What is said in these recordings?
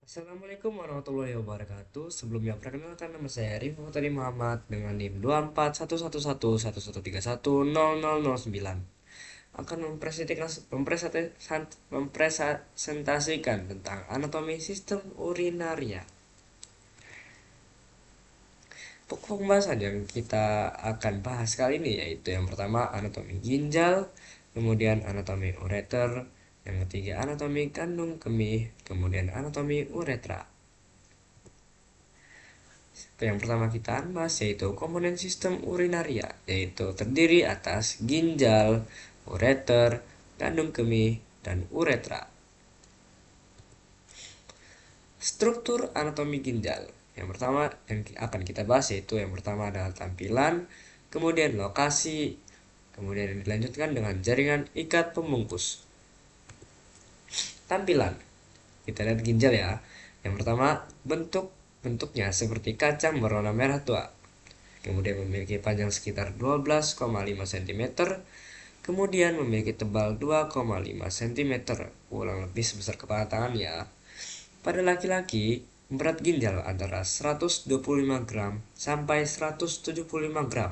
Assalamualaikum warahmatullahi wabarakatuh. Sebelumnya perkenalkan, nama saya Rifo Tadi Muhammad dengan NIM 24111131110009. Akan mempresentasikan tentang anatomi sistem urinaria. Pokok pembahasan yang kita akan bahas kali ini yaitu yang pertama anatomi ginjal, kemudian anatomi ureter, yang ketiga anatomi kandung kemih, kemudian anatomi uretra. Yang pertama kita bahas yaitu komponen sistem urinaria, yaitu terdiri atas ginjal, ureter, kandung kemih, dan uretra. Struktur anatomi ginjal. Yang pertama yang akan kita bahas yaitu yang pertama adalah tampilan, kemudian lokasi, kemudian dilanjutkan dengan jaringan ikat pembungkus. Tampilan. Kita lihat ginjal ya. Yang pertama, bentuknya seperti kacang berwarna merah tua. Kemudian memiliki panjang sekitar 12,5 cm, kemudian memiliki tebal 2,5 cm, kurang lebih sebesar kepala tangan ya. Pada laki-laki, berat ginjal antara 125 gram sampai 175 gram.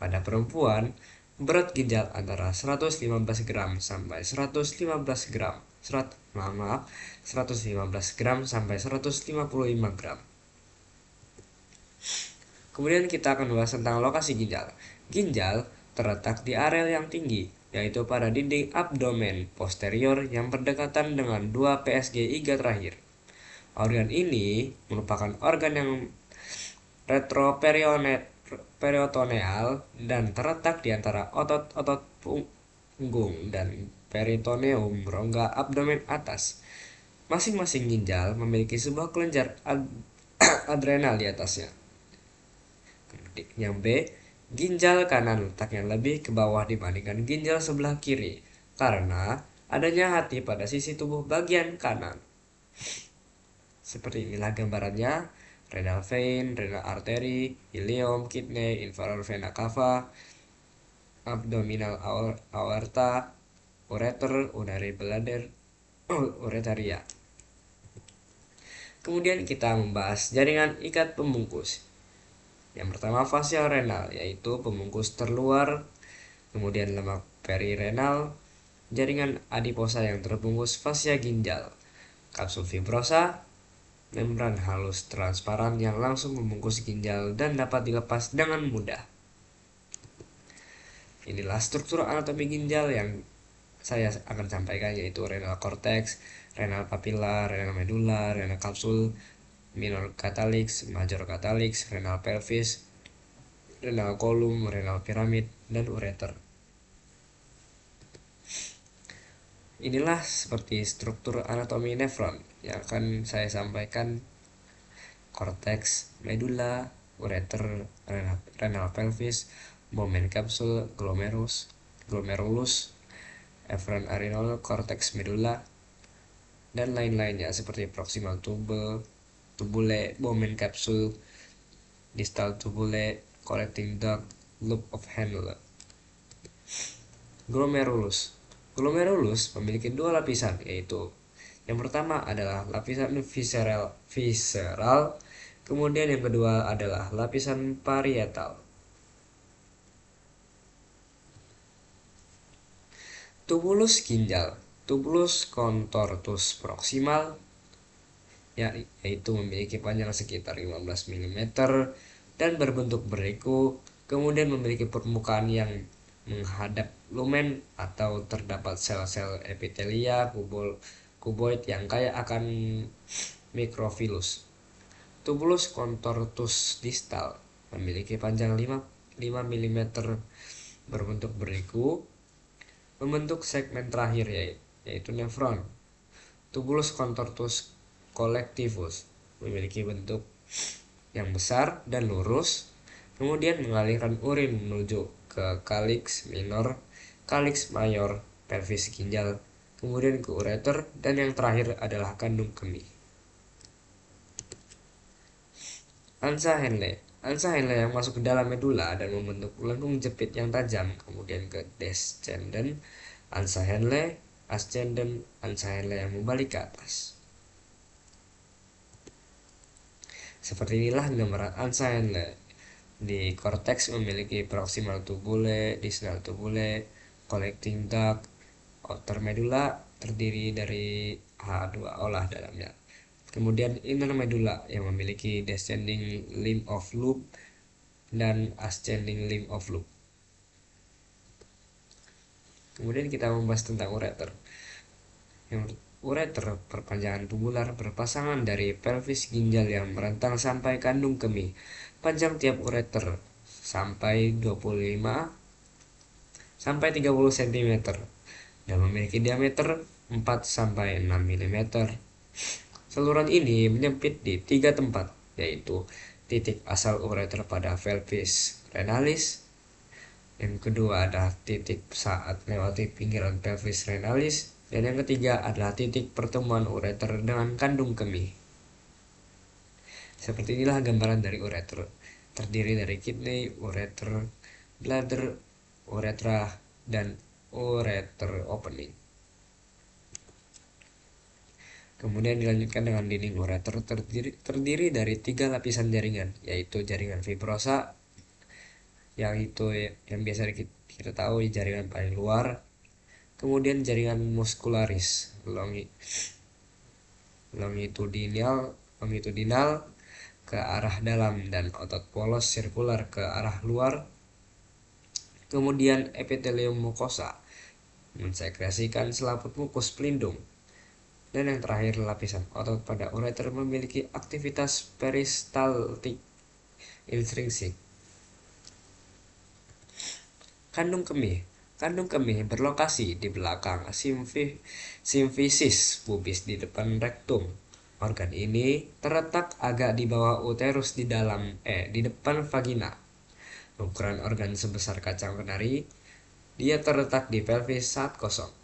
Pada perempuan, berat ginjal antara 115 gram sampai 115 gram. 115 gram sampai 155 gram. Kemudian kita akan membahas tentang lokasi ginjal. Ginjal terletak di areal yang tinggi, yaitu pada dinding abdomen posterior yang berdekatan dengan dua PSG iga terakhir. Organ ini merupakan organ yang retroperitoneal dan terletak di antara otot-otot punggung dan peritoneum rongga abdomen atas. Masing-masing ginjal memiliki sebuah kelenjar adrenal di atasnya. Yang B, ginjal kanan letaknya lebih ke bawah dibandingkan ginjal sebelah kiri karena adanya hati pada sisi tubuh bagian kanan. Seperti inilah gambarannya: renal vein, renal artery, ileum, kidney, inferior vena cava, abdominal aorta, ureter, urinary bladder, uretaria. Kemudian kita membahas jaringan ikat pembungkus. Yang pertama fascia renal, yaitu pembungkus terluar, kemudian lemak perirenal, jaringan adiposa yang terbungkus fascia ginjal, kapsul fibrosa, membran halus transparan yang langsung membungkus ginjal dan dapat dilepas dengan mudah. Inilah struktur anatomi ginjal yang saya akan sampaikan, yaitu renal cortex, renal papilla, renal medulla, renal kapsul, minor catalix, major catalix, renal pelvis, renal column, renal pyramid, dan ureter. Inilah seperti struktur anatomi nefron yang akan saya sampaikan: cortex, medulla, ureter, renal pelvis, momen kapsul, glomerulus, efferent arenal, cortex medulla, dan lain-lainnya seperti proximal tubule, momen kapsul, distal tubule, collecting duct, loop of Henle. Glomerulus memiliki dua lapisan, yaitu yang pertama adalah lapisan visceral, kemudian yang kedua adalah lapisan parietal. Tubulus ginjal, tubulus contortus proximal, yaitu memiliki panjang sekitar 15 mm dan berbentuk beriku, kemudian memiliki permukaan yang menghadap lumen atau terdapat sel-sel epitelia kuboid yang kaya akan mikrofilus. Tubulus contortus distal memiliki panjang 5 mm, berbentuk beriku, membentuk segmen terakhir yaitu nefron. Tubulus contortus collectivus memiliki bentuk yang besar dan lurus, kemudian mengalirkan urin menuju ke kalix minor, kalix mayor, pelvis ginjal, kemudian ke ureter, dan yang terakhir adalah kandung kemih. Ansa Henle yang masuk ke dalam medula dan membentuk lengkung jepit yang tajam, kemudian ke descendant, ansa Henle, ascendant, ansa Henle yang membalik ke atas. Seperti inilah gambaran Alzheimer. Di cortex memiliki proximal tubule, distal tubule, collecting duct, outer medulla terdiri dari H2 olah dalamnya. Kemudian inner medulla yang memiliki descending limb of loop dan ascending limb of loop. Kemudian kita membahas tentang ureter. Yang ureter perpanjangan tubular berpasangan dari pelvis ginjal yang merentang sampai kandung kemih. Panjang tiap ureter sampai 25 sampai 30 cm dan memiliki diameter 4 sampai 6 mm. Saluran ini menyempit di 3 tempat, yaitu titik asal ureter pada pelvis renalis. Yang kedua adalah titik saat melewati pinggiran pelvis renalis. Dan yang ketiga adalah titik pertemuan ureter dengan kandung kemih. Seperti inilah gambaran dari ureter. Terdiri dari kidney, ureter, bladder, uretra, dan ureter opening. Kemudian dilanjutkan dengan dinding ureter terdiri dari 3 lapisan jaringan, yaitu jaringan fibrosa, yang biasa kita tahu jaringan paling luar. Kemudian jaringan muscularis longitudinal ke arah dalam dan otot polos sirkular ke arah luar. Kemudian epitelium mukosa mensekresikan selaput mukus pelindung. Dan yang terakhir, lapisan otot pada ureter memiliki aktivitas peristaltik intrinsik. Kandung kemih. Kandung kemih berlokasi di belakang simfisis pubis di depan rektum. Organ ini terletak agak di bawah uterus di depan vagina. Ukuran organ sebesar kacang kenari. Dia terletak di pelvis saat kosong.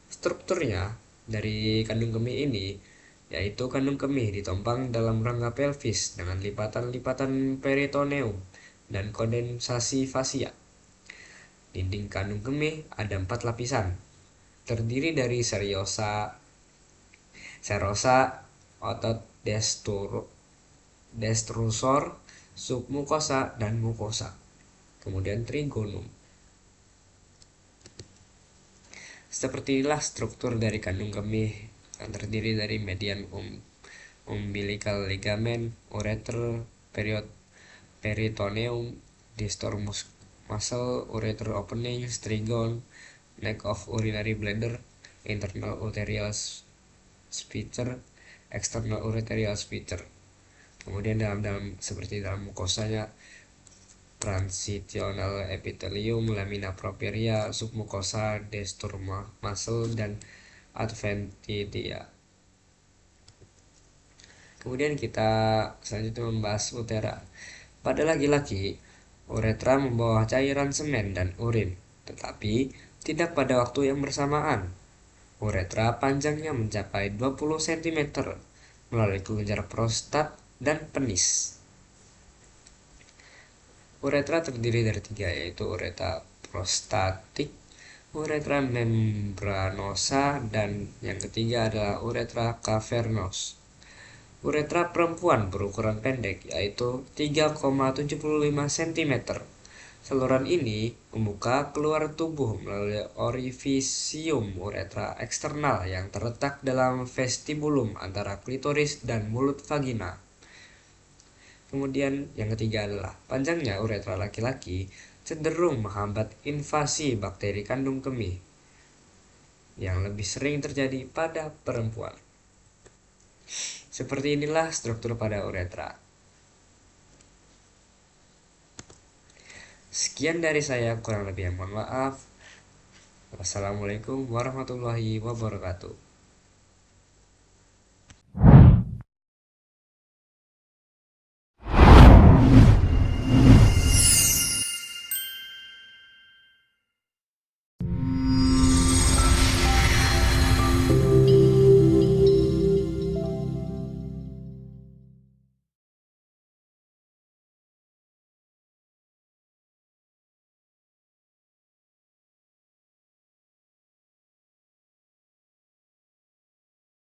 Strukturnya dari kandung kemih ini yaitu kandung kemih ditompang dalam rongga pelvis dengan lipatan-lipatan peritoneum dan kondensasi fasia. Dinding kandung kemih ada 4 lapisan, terdiri dari serosa, otot destrusor, submukosa, dan mukosa. Kemudian trigonum. Seperti inilah struktur dari kandung kemih yang terdiri dari median umbilical ligament, ureter, peritoneum, distal muscle, ureter opening, strigon, neck of urinary bladder, internal ureterial sphincter, external ureterial sphincter. Kemudian seperti dalam mukosanya, transitional epithelium, lamina propria, submucosa, destur muscle, dan adventitia. Kemudian kita selanjutnya membahas utera. Pada laki-laki, uretra membawa cairan semen dan urin, tetapi tidak pada waktu yang bersamaan. Uretra panjangnya mencapai 20 cm melalui kelenjar prostat dan penis. Uretra terdiri dari 3, yaitu uretra prostatik, uretra membranosa, dan yang ketiga adalah uretra cavernos. Uretra perempuan berukuran pendek, yaitu 3,75 cm. Saluran ini membuka keluar tubuh melalui orifisium uretra eksternal yang terletak dalam vestibulum antara klitoris dan mulut vagina. Kemudian yang ketiga adalah panjangnya uretra laki-laki cenderung menghambat invasi bakteri kandung kemih yang lebih sering terjadi pada perempuan. Seperti inilah struktur pada uretra. Sekian dari saya, kurang lebih mohon maaf. Wassalamualaikum warahmatullahi wabarakatuh.